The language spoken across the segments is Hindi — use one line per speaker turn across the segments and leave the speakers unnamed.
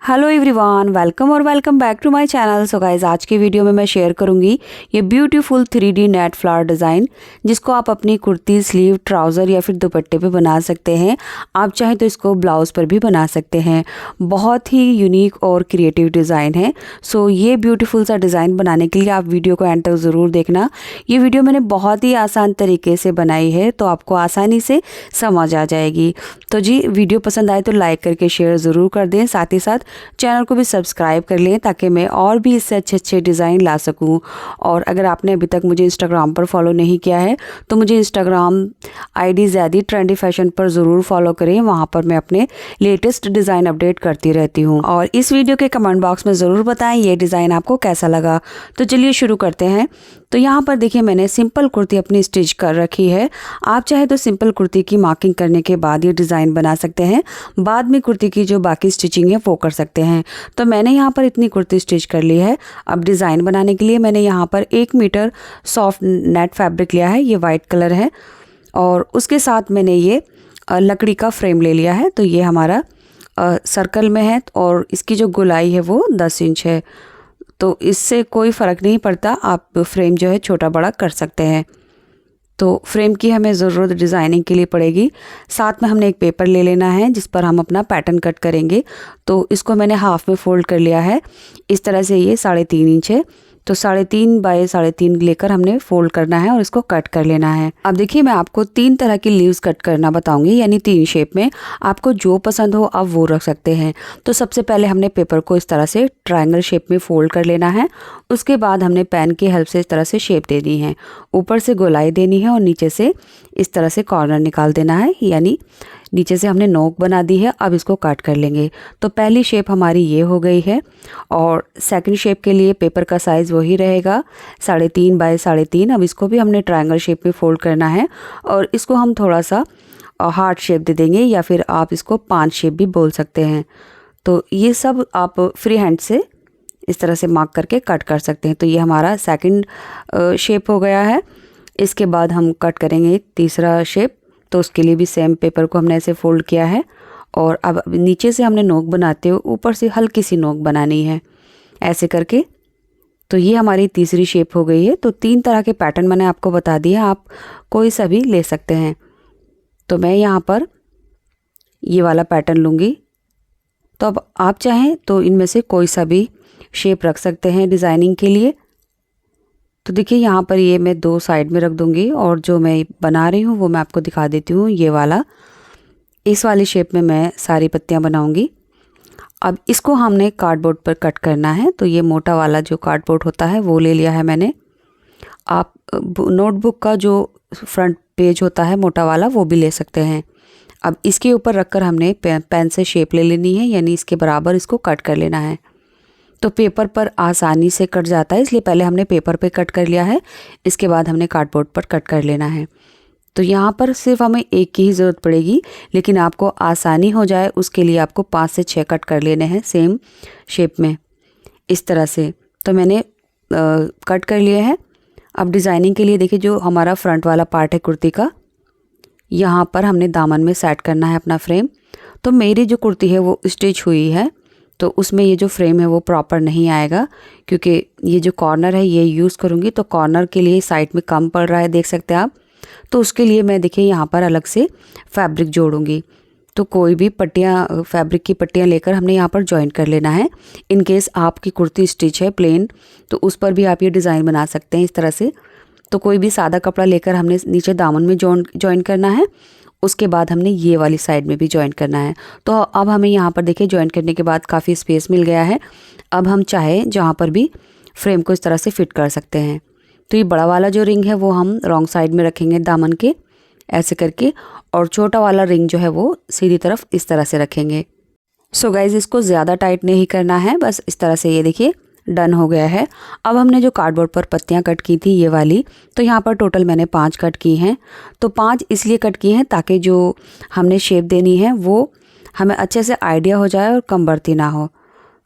हेलो एवरीवन, वेलकम और welcome back to my channel. So guys, आज की वीडियो में मैं शेयर करूंगी ये beautiful 3D net flower design, जिसको आप अपनी कुर्ती, स्लीव, ट्राउज़र या फिर दुपट्टे पे बना सकते हैं। आप चाहें तो इसको ब्लाउज़ पर भी बना सकते हैं। बहुत ही यूनिक और क्रिएटिव डिज़ाइन है। सो ये ब्यूटीफुल सा डिज़ाइन बनाने के लिए आप वीडियो को एंड तक ज़रूर देखना। ये वीडियो मैंने बहुत ही आसान तरीके से बनाई है, तो आपको आसानी से समझ आ जाएगी। तो जी, वीडियो पसंद आए तो लाइक करके शेयर ज़रूर कर दें, साथ ही साथ चैनल को भी सब्सक्राइब कर लें ताकि मैं और भी इससे अच्छे अच्छे डिज़ाइन ला सकूं। और अगर आपने अभी तक मुझे इंस्टाग्राम पर फॉलो नहीं किया है तो मुझे इंस्टाग्राम आईडी ज़्यादा ट्रेंडी फैशन पर ज़रूर फॉलो करें। वहां पर मैं अपने लेटेस्ट डिज़ाइन अपडेट करती रहती हूं। और इस वीडियो के कमेंट बॉक्स में ज़रूर बताएं ये डिज़ाइन आपको कैसा लगा। तो चलिए शुरू करते हैं। तो यहाँ पर देखिए, मैंने सिंपल कुर्ती अपनी स्टिच कर रखी है। आप चाहे तो सिंपल कुर्ती की मार्किंग करने के बाद ये डिज़ाइन बना सकते हैं। बाद में कुर्ती की जो बाकी स्टिचिंग है वो कर सकते हैं। तो मैंने यहाँ पर इतनी कुर्ती स्टिच कर ली है। अब डिज़ाइन बनाने के लिए मैंने यहाँ पर 1 मीटर सॉफ्ट नेट फैब्रिक लिया है, ये वाइट कलर है। और उसके साथ मैंने ये लकड़ी का फ्रेम ले लिया है। तो ये हमारा सर्कल में है और इसकी जो गोलाई है वो 10 इंच है। तो इससे कोई फ़र्क नहीं पड़ता, आप फ्रेम जो है छोटा बड़ा कर सकते हैं। तो फ्रेम की हमें ज़रूरत डिज़ाइनिंग के लिए पड़ेगी। साथ में हमने एक पेपर ले लेना है जिस पर हम अपना पैटर्न कट करेंगे। तो इसको मैंने हाफ में फ़ोल्ड कर लिया है। इस तरह से ये 3.5 इंच है। तो 3.5 बाय 3.5 लेकर हमने फोल्ड करना है और इसको कट कर लेना है। अब देखिए, मैं आपको 3 तरह की लीव्स कट करना बताऊंगी, यानी 3 शेप में। आपको जो पसंद हो आप वो रख सकते हैं। तो सबसे पहले हमने पेपर को इस तरह से ट्रायंगल शेप में फोल्ड कर लेना है। उसके बाद हमने पेन की हेल्प से इस तरह से शेप देनी है। ऊपर से गोलाई देनी है और नीचे से इस तरह से कॉर्नर निकाल देना है, यानी नीचे से हमने नोक बना दी है। अब इसको कट कर लेंगे। तो पहली शेप हमारी ये हो गई है। और सेकंड शेप के लिए पेपर का साइज़ वही रहेगा, 3.5 बाय 3.5। अब इसको भी हमने ट्रायंगल शेप में फोल्ड करना है और इसको हम थोड़ा सा हार्ट शेप दे देंगे, या फिर आप इसको 5 शेप भी बोल सकते हैं। तो ये सब आप फ्री हैंड से इस तरह से मार्क करके कट कर सकते हैं। तो ये हमारा सेकंड शेप हो गया है। इसके बाद हम कट करेंगे तीसरा शेप। तो उसके लिए भी सेम पेपर को हमने ऐसे फोल्ड किया है और अब नीचे से हमने नोक बनाते हुए ऊपर से हल्की सी नोक बनानी है, ऐसे करके। तो ये हमारी तीसरी शेप हो गई है। तो 3 तरह के पैटर्न मैंने आपको बता दिए, आप कोई सा भी ले सकते हैं। तो मैं यहाँ पर ये वाला पैटर्न लूँगी। तो अब आप चाहें तो इनमें से कोई सा भी शेप रख सकते हैं डिज़ाइनिंग के लिए। तो देखिए, यहाँ पर ये मैं 2 साइड में रख दूँगी और जो मैं बना रही हूँ वो मैं आपको दिखा देती हूँ। ये वाला, इस वाली शेप में मैं सारी पत्तियाँ बनाऊँगी। अब इसको हमने कार्डबोर्ड पर कट करना है। तो ये मोटा वाला जो कार्डबोर्ड होता है वो ले लिया है मैंने। आप नोटबुक का जो फ्रंट पेज होता है मोटा वाला, वो भी ले सकते हैं। अब इसके ऊपर रखकर हमने पेन से शेप ले लेनी है, यानी इसके बराबर इसको कट कर लेना है। तो पेपर पर आसानी से कट जाता है, इसलिए पहले हमने पेपर पे कट कर लिया है। इसके बाद हमने कार्डबोर्ड पर कट कर लेना है। तो यहाँ पर सिर्फ हमें एक की ही ज़रूरत पड़ेगी, लेकिन आपको आसानी हो जाए उसके लिए आपको 5 से 6 कट कर लेने हैं सेम शेप में, इस तरह से। तो मैंने कट कर लिए हैं। अब डिज़ाइनिंग के लिए देखिए, जो हमारा फ्रंट वाला पार्ट है कुर्ती का, यहाँ पर हमने दामन में सेट करना है अपना फ्रेम। तो मेरी जो कुर्ती है वो स्टिच हुई है, तो उसमें ये जो फ्रेम है वो प्रॉपर नहीं आएगा, क्योंकि ये जो कॉर्नर है ये यूज़ करूँगी। तो कॉर्नर के लिए साइड में कम पड़ रहा है, देख सकते हैं आप। तो उसके लिए मैं देखिए यहाँ पर अलग से फैब्रिक जोड़ूंगी। तो कोई भी पट्टियाँ, फैब्रिक की पट्टियाँ लेकर हमने यहाँ पर जॉइन कर लेना है। इन केस आपकी कुर्ती स्टिच है प्लेन, तो उस पर भी आप ये डिज़ाइन बना सकते हैं इस तरह से। तो कोई भी सादा कपड़ा लेकर हमने नीचे दामन में जॉइन करना है। उसके बाद हमने ये वाली साइड में भी जॉइन करना है। तो अब हमें यहाँ पर देखिए जॉइन करने के बाद काफ़ी स्पेस मिल गया है। अब हम चाहे जहाँ पर भी फ्रेम को इस तरह से फिट कर सकते हैं। तो ये बड़ा वाला जो रिंग है वो हम रॉन्ग साइड में रखेंगे दामन के, ऐसे करके। और छोटा वाला रिंग जो है वो सीधी तरफ इस तरह से रखेंगे। सो गाइज, इसको ज़्यादा टाइट नहीं करना है, बस इस तरह से। ये देखिए डन हो गया है। अब हमने जो कार्डबोर्ड पर पत्तियां कट की थी ये वाली, तो यहाँ पर टोटल मैंने 5 कट की हैं। तो 5 इसलिए कट की हैं ताकि जो हमने शेप देनी है वो हमें अच्छे से आइडिया हो जाए और कम बढ़ती ना हो।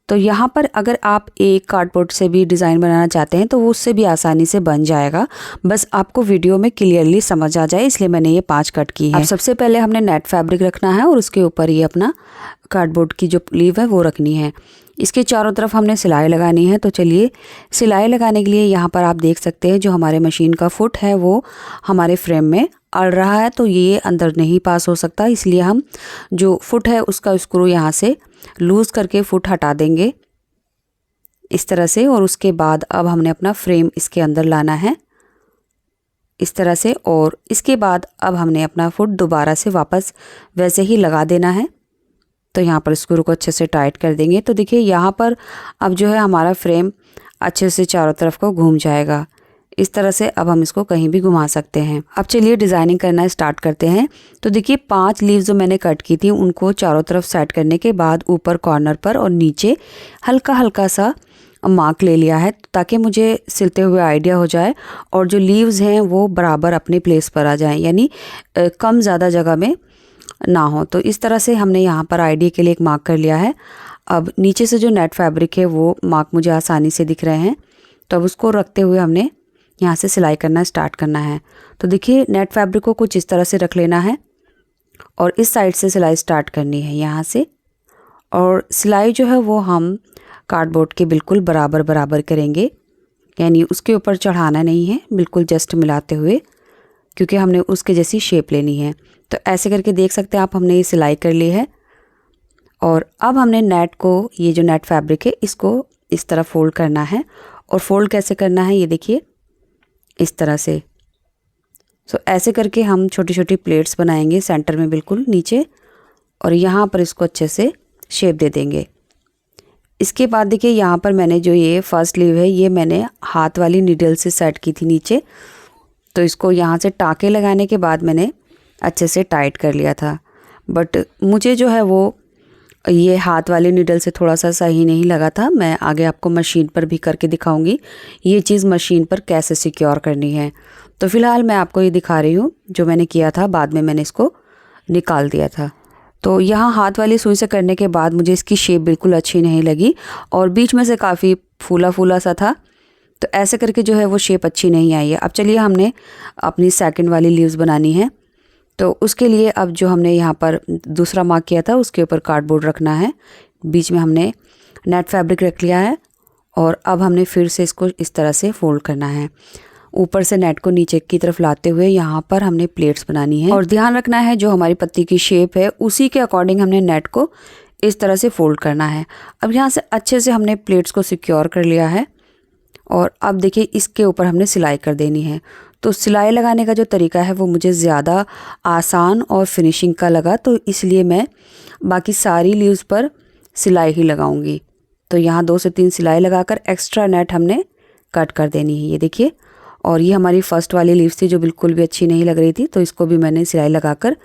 तो यहाँ पर अगर आप एक कार्डबोर्ड से भी डिज़ाइन बनाना चाहते हैं तो वो उससे भी आसानी से बन जाएगा, बस आपको वीडियो में क्लियरली समझ आ जाए, इसलिए मैंने ये 5 कट की है। अब सबसे पहले हमने नेट फैब्रिक रखना है और उसके ऊपर ये अपना कार्डबोर्ड की जो लीव है वो रखनी है। इसके चारों तरफ हमने सिलाई लगानी है। तो चलिए सिलाई लगाने के लिए यहाँ पर आप देख सकते हैं जो हमारे मशीन का फुट है वो हमारे फ्रेम में अड़ रहा है, तो ये अंदर नहीं पास हो सकता, इसलिए हम जो फुट है उसका स्क्रू यहाँ से लूज़ करके फुट हटा देंगे इस तरह से। और उसके बाद अब हमने अपना फ्रेम इसके अंदर लाना है इस तरह से, और इसके बाद अब हमने अपना फुट दोबारा से वापस वैसे ही लगा देना है। तो यहाँ पर स्क्रू को अच्छे से टाइट कर देंगे। तो देखिए यहाँ पर अब जो है हमारा फ्रेम अच्छे से चारों तरफ को घूम जाएगा इस तरह से। अब हम इसको कहीं भी घुमा सकते हैं। अब चलिए डिज़ाइनिंग करना स्टार्ट करते हैं। तो देखिए 5 लीव जो मैंने कट की थी उनको चारों तरफ सेट करने के बाद ऊपर कॉर्नर पर और नीचे हल्का हल्का सा मार्क ले लिया है ताकि मुझे सिलते हुए आइडिया हो जाए और जो लीव्स हैं वो बराबर अपने प्लेस पर आ जाएं, यानी कम ज़्यादा जगह में ना हो। तो इस तरह से हमने यहाँ पर आइडिया के लिए एक मार्क कर लिया है। अब नीचे से जो नेट फैब्रिक है वो मार्क मुझे आसानी से दिख रहे हैं, तो अब उसको रखते हुए हमने यहाँ से सिलाई करना स्टार्ट करना है। तो देखिए नेट फैब्रिक को कुछ इस तरह से रख लेना है और इस साइड से सिलाई स्टार्ट करनी है यहाँ से, और सिलाई जो है वो हम कार्डबोर्ड के बिल्कुल बराबर बराबर करेंगे, यानी उसके ऊपर चढ़ाना नहीं है, बिल्कुल जस्ट मिलाते हुए, क्योंकि हमने उसके जैसी शेप लेनी है। तो ऐसे करके देख सकते हैं आप, हमने ये सिलाई कर ली है। और अब हमने नेट को, ये जो नेट फैब्रिक है इसको इस तरह फोल्ड करना है। और फोल्ड कैसे करना है ये देखिए इस तरह से। सो ऐसे करके हम छोटी छोटी प्लेट्स बनाएंगे सेंटर में बिल्कुल नीचे, और यहाँ पर इसको अच्छे से शेप दे देंगे। इसके बाद देखिए यहाँ पर मैंने जो ये फर्स्ट लीव है ये मैंने हाथ वाली नीडल से सेट की थी नीचे, तो इसको यहाँ से टाँके लगाने के बाद मैंने अच्छे से टाइट कर लिया था। बट मुझे जो है वो ये हाथ वाली नीडल से थोड़ा सा सही नहीं लगा था। मैं आगे आपको मशीन पर भी करके दिखाऊंगी ये चीज़ मशीन पर कैसे सिक्योर करनी है। तो फ़िलहाल मैं आपको ये दिखा रही हूँ जो मैंने किया था, बाद में मैंने इसको निकाल दिया था। तो यहाँ हाथ वाली सुई से करने के बाद मुझे इसकी शेप बिल्कुल अच्छी नहीं लगी और बीच में से काफ़ी फूला फूला सा था, तो ऐसे करके जो है वो शेप अच्छी नहीं आई है। अब चलिए हमने अपनी सेकंड वाली लीव्स बनानी है। तो उसके लिए अब जो हमने यहाँ पर दूसरा मार्क किया था उसके ऊपर कार्डबोर्ड रखना है, बीच में हमने नेट फैब्रिक रख लिया है, और अब हमने फिर से इसको इस तरह से फोल्ड करना है। ऊपर से नेट को नीचे की तरफ लाते हुए यहाँ पर हमने प्लेट्स बनानी है, और ध्यान रखना है जो हमारी पत्ती की शेप है उसी के अकॉर्डिंग हमने नेट को इस तरह से फोल्ड करना है। अब यहाँ से अच्छे से हमने प्लेट्स को सिक्योर कर लिया है, और अब देखिए इसके ऊपर हमने सिलाई कर देनी है। तो सिलाई लगाने का जो तरीका है वो मुझे ज़्यादा आसान और फिनिशिंग का लगा, तो इसलिए मैं बाकी सारी लीव्स पर सिलाई ही लगाऊंगी। तो यहाँ 2 से 3 सिलाई लगाकर एक्स्ट्रा नेट हमने कट कर देनी है, ये देखिए। और ये हमारी फर्स्ट वाली लीव्स थी जो बिल्कुल भी अच्छी नहीं लग रही थी, तो इसको भी मैंने सिलाई लगाकर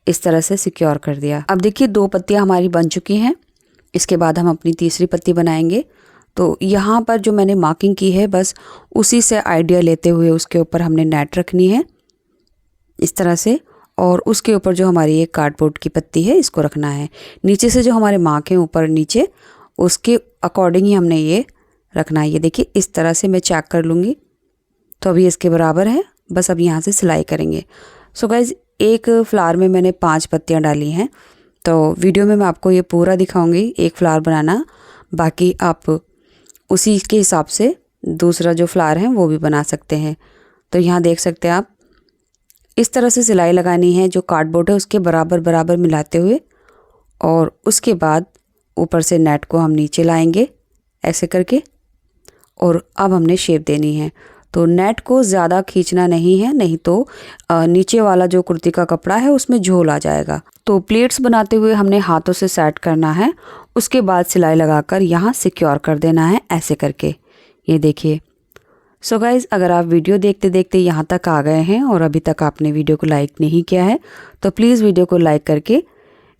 इस तरह से सिक्योर कर दिया। अब देखिए 2 पत्तियाँ हमारी बन चुकी हैं। इसके बाद हम अपनी तीसरी पत्ती बनाएंगे। तो यहाँ पर जो मैंने मार्किंग की है बस उसी से आइडिया लेते हुए उसके ऊपर हमने नेट रखनी है इस तरह से, और उसके ऊपर जो हमारी एक कार्डबोर्ड की पत्ती है इसको रखना है। नीचे से जो हमारे मार्क हैं ऊपर नीचे उसके अकॉर्डिंग ही हमने ये रखना है। ये देखिए इस तरह से मैं चेक कर लूँगी, तो अभी इसके बराबर है। बस अब यहाँ से सिलाई करेंगे। सो गाइज एक फ्लावर में मैंने 5 पत्तियाँ डाली हैं, तो वीडियो में मैं आपको ये पूरा दिखाऊंगी एक फ्लावर बनाना, बाकी आप उसी के हिसाब से दूसरा जो फ्लावर है वो भी बना सकते हैं। तो यहाँ देख सकते हैं आप, इस तरह से सिलाई लगानी है जो कार्डबोर्ड है उसके बराबर बराबर मिलाते हुए, और उसके बाद ऊपर से नेट को हम नीचे लाएंगे ऐसे करके, और अब हमने शेप देनी है। तो नेट को ज़्यादा खींचना नहीं है, नहीं तो नीचे वाला जो कुर्ती का कपड़ा है उसमें झोल आ जाएगा। तो प्लेट्स बनाते हुए हमने हाथों से सेट करना है, उसके बाद सिलाई लगाकर यहाँ सिक्योर कर देना है ऐसे करके, ये देखिए। सो गाइज़ अगर आप वीडियो देखते देखते यहाँ तक आ गए हैं और अभी तक आपने वीडियो को लाइक नहीं किया है तो प्लीज़ वीडियो को लाइक करके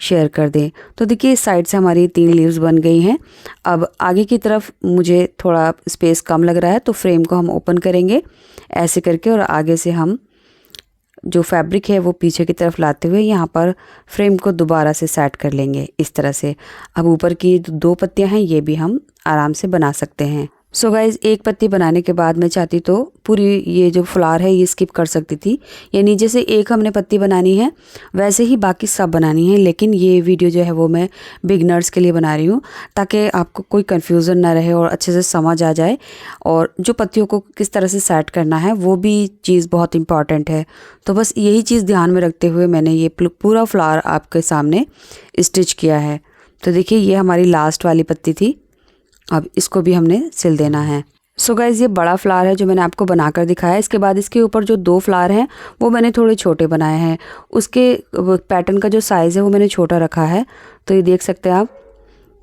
शेयर कर दें। तो देखिए इस साइड से हमारी 3 लीव्स बन गई हैं। अब आगे की तरफ मुझे थोड़ा स्पेस कम लग रहा है, तो फ्रेम को हम ओपन करेंगे ऐसे करके, और आगे से हम जो फैब्रिक है वो पीछे की तरफ लाते हुए यहाँ पर फ्रेम को दोबारा से सेट कर लेंगे इस तरह से। अब ऊपर की 2 पत्तियाँ हैं ये भी हम आराम से बना सकते हैं। सो गाइज़, एक पत्ती बनाने के बाद मैं चाहती तो पूरी ये जो फ्लावर है ये स्किप कर सकती थी, यानी जैसे एक हमने पत्ती बनानी है वैसे ही बाकी सब बनानी है। लेकिन ये वीडियो जो है वो मैं बिगनर्स के लिए बना रही हूँ ताकि आपको कोई कन्फ्यूज़न ना रहे और अच्छे से समझ आ जाए, और जो पत्तियों को किस तरह से सेट करना है वो भी चीज़ बहुत इंपॉर्टेंट है। तो बस यही चीज़ ध्यान में रखते हुए मैंने ये पूरा फ्लावर आपके सामने स्टिच किया है। तो देखिए ये हमारी लास्ट वाली पत्ती थी, अब इसको भी हमने सिल देना है। सो गाइज़, ये बड़ा फ्लावर है जो मैंने आपको बनाकर दिखाया है। इसके बाद इसके ऊपर जो 2 फ्लावर हैं वो मैंने थोड़े छोटे बनाए हैं। उसके पैटर्न का जो साइज़ है वो मैंने छोटा रखा है, तो ये देख सकते हैं आप।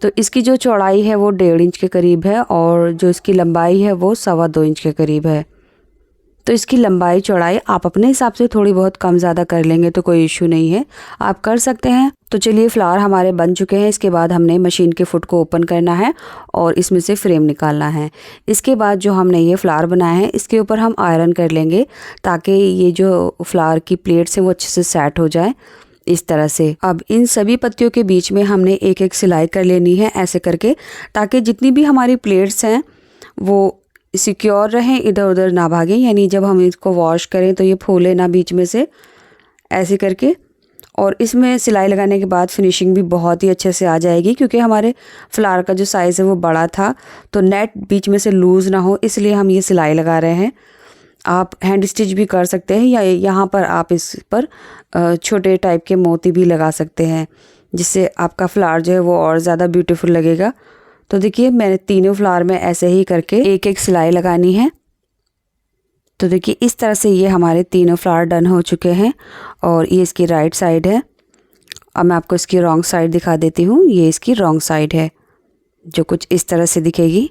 तो इसकी जो चौड़ाई है वो 1.5 इंच के करीब है और जो इसकी लंबाई है वो 2.25 इंच के करीब है। तो इसकी लंबाई चौड़ाई आप अपने हिसाब से थोड़ी बहुत कम ज़्यादा कर लेंगे तो कोई इशू नहीं है, आप कर सकते हैं। तो चलिए फ्लावर हमारे बन चुके हैं। इसके बाद हमने मशीन के फुट को ओपन करना है और इसमें से फ्रेम निकालना है। इसके बाद जो हमने ये फ्लावर बनाए हैं इसके ऊपर हम आयरन कर लेंगे ताकि ये जो फ्लावर की प्लेट्स हैं वो अच्छे से सेट हो जाए इस तरह से। अब इन सभी पत्तियों के बीच में हमने एक एक सिलाई कर लेनी है ऐसे करके, ताकि जितनी भी हमारी प्लेट्स हैं वो सिक्योर रहें, इधर उधर ना भागें, यानी जब हम इसको वॉश करें तो ये फूले ना बीच में से, ऐसे करके। और इसमें सिलाई लगाने के बाद फिनिशिंग भी बहुत ही अच्छे से आ जाएगी, क्योंकि हमारे फ्लावर का जो साइज़ है वो बड़ा था तो नेट बीच में से लूज़ ना हो इसलिए हम ये सिलाई लगा रहे हैं। आप हैंड स्टिच भी कर सकते हैं या यहाँ पर आप इस पर छोटे टाइप के मोती भी लगा सकते हैं, जिससे आपका फ्लावर जो है वो और ज़्यादा ब्यूटीफुल लगेगा। तो देखिए मैंने तीनों फ्लावर में ऐसे ही करके एक एक सिलाई लगानी है। तो देखिए इस तरह से ये हमारे तीनों फ्लावर डन हो चुके हैं और ये इसकी राइट साइड है। अब मैं आपको इसकी रॉन्ग साइड दिखा देती हूँ। ये इसकी रॉन्ग साइड है जो कुछ इस तरह से दिखेगी।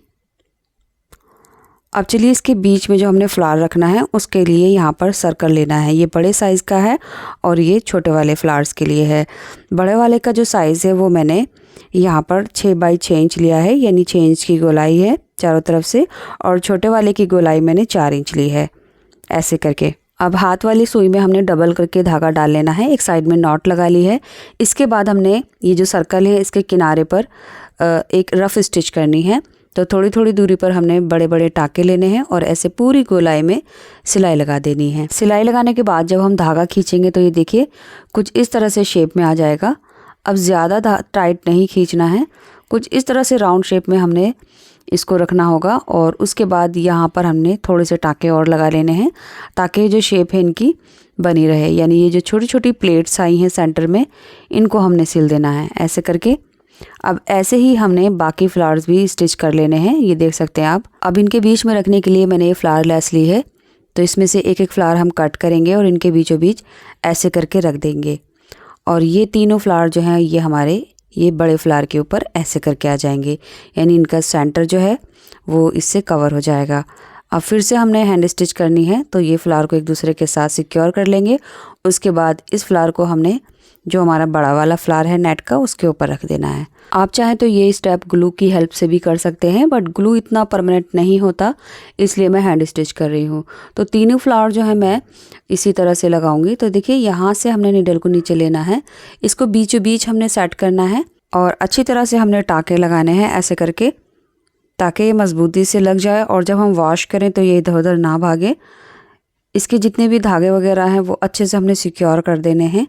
अब चलिए इसके बीच में जो हमने फ्लावर रखना है उसके लिए यहाँ पर सर्कल लेना है। ये बड़े साइज़ का है और ये छोटे वाले फ्लावर्स के लिए है। बड़े वाले का जो साइज़ है वो मैंने यहाँ पर 6 बाई 6 इंच लिया है, यानी 6 इंच की गोलाई है चारों तरफ से, और छोटे वाले की गोलाई मैंने 4 इंच ली है ऐसे करके। अब हाथ वाली सुई में हमने डबल करके धागा डाल लेना है, एक साइड में नॉट लगा ली है। इसके बाद हमने ये जो सर्कल है इसके किनारे पर एक रफ़ स्टिच करनी है। तो थोड़ी थोड़ी दूरी पर हमने बड़े बड़े टाँके लेने हैं और ऐसे पूरी गोलाई में सिलाई लगा देनी है। सिलाई लगाने के बाद जब हम धागा खींचेंगे तो ये देखिए कुछ इस तरह से शेप में आ जाएगा। अब ज़्यादा टाइट नहीं खींचना है, कुछ इस तरह से राउंड शेप में हमने इसको रखना होगा। और उसके बाद यहाँ पर हमने थोड़े से टाँके और लगा लेने हैं ताकि जो शेप है इनकी बनी रहे, यानी ये जो छोटी छोटी प्लेट्स आई हैं सेंटर में इनको हमने सिल देना है ऐसे करके। अब ऐसे ही हमने बाकी फ्लावर्स भी स्टिच कर लेने हैं, ये देख सकते हैं आप। अब इनके बीच में रखने के लिए मैंने ये फ्लावर लेस ली है, तो इसमें से एक एक फ्लावर हम कट करेंगे और इनके बीचों बीच ऐसे करके रख देंगे। और ये तीनों फ्लावर जो हैं ये हमारे ये बड़े फ्लावर के ऊपर ऐसे करके आ जाएंगे, यानी इनका सेंटर जो है वो इससे कवर हो जाएगा। अब फिर से हमने हैंड स्टिच करनी है, तो ये फ्लावर को एक दूसरे के साथ सिक्योर कर लेंगे। उसके बाद इस फ्लावर को हमने जो हमारा बड़ा वाला फ्लावर है नेट का उसके ऊपर रख देना है। आप चाहें तो ये स्टेप ग्लू की हेल्प से भी कर सकते हैं, बट ग्लू इतना परमानेंट नहीं होता इसलिए मैं हैंड स्टिच कर रही हूँ। तो तीनों फ्लावर जो है मैं इसी तरह से लगाऊंगी। तो देखिए यहाँ से हमने नीडल को नीचे लेना है, इसको बीचों बीच हमने सेट करना है और अच्छी तरह से हमने टाँके लगाने हैं ऐसे करके, ताकि ये मजबूती से लग जाए और जब हम वॉश करें तो ये इधर उधर ना भागे। इसके जितने भी धागे वगैरह हैं वो अच्छे से हमने सिक्योर कर देने हैं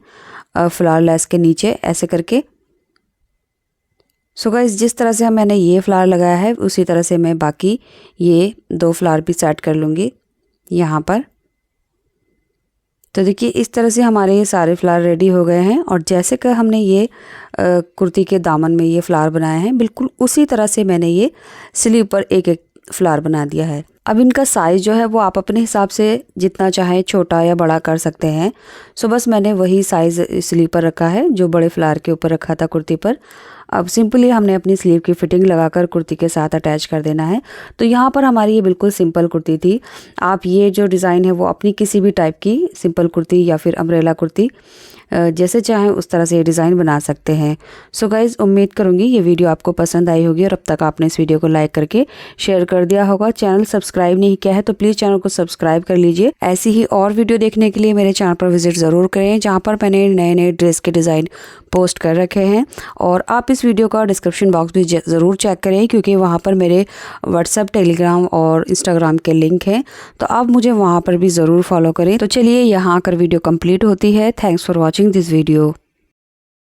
फ्लावर लेस के नीचे ऐसे करके। सो गाइस, जिस तरह से मैंने ये फ्लावर लगाया है उसी तरह से मैं बाकी ये 2 फ्लावर भी सेट कर लूँगी यहाँ पर। तो देखिए इस तरह से हमारे ये सारे फ्लावर रेडी हो गए हैं और जैसे कि हमने ये कुर्ती के दामन में ये फ्लावर बनाए हैं बिल्कुल उसी तरह से मैंने ये स्लीव पर एक एक फ्लावर बना दिया है। अब इनका साइज़ जो है वो आप अपने हिसाब से जितना चाहें छोटा या बड़ा कर सकते हैं। सो बस मैंने वही साइज़ स्लीव पर रखा है जो बड़े फ्लावर के ऊपर रखा था कुर्ती पर। अब सिंपली हमने अपनी स्लीव की फिटिंग लगाकर कुर्ती के साथ अटैच कर देना है। तो यहाँ पर हमारी ये बिल्कुल सिंपल कुर्ती थी। आप ये जो डिज़ाइन है वो अपनी किसी भी टाइप की सिंपल कुर्ती या फिर अम्ब्रेला कुर्ती जैसे चाहें उस तरह से ये डिज़ाइन बना सकते हैं। सो गाइज़, उम्मीद करूँगी ये वीडियो आपको पसंद आई होगी और अब तक आपने इस वीडियो को लाइक करके शेयर कर दिया होगा। चैनल सब्सक्राइब सब्सक्राइब नहीं किया है तो प्लीज़ चैनल को सब्सक्राइब कर लीजिए। ऐसी ही और वीडियो देखने के लिए मेरे चैनल पर विजिट ज़रूर करें, जहाँ पर मैंने नए नए ड्रेस के डिज़ाइन पोस्ट कर रखे हैं। और आप इस वीडियो का डिस्क्रिप्शन बॉक्स भी ज़रूर चेक करें, क्योंकि वहाँ पर मेरे व्हाट्सएप, टेलीग्राम और इंस्टाग्राम के लिंक हैं, तो आप मुझे वहाँ पर भी ज़रूर फॉलो करें। तो चलिए यहाँ आकर वीडियो कंप्लीट होती है। Thanks for watching this video.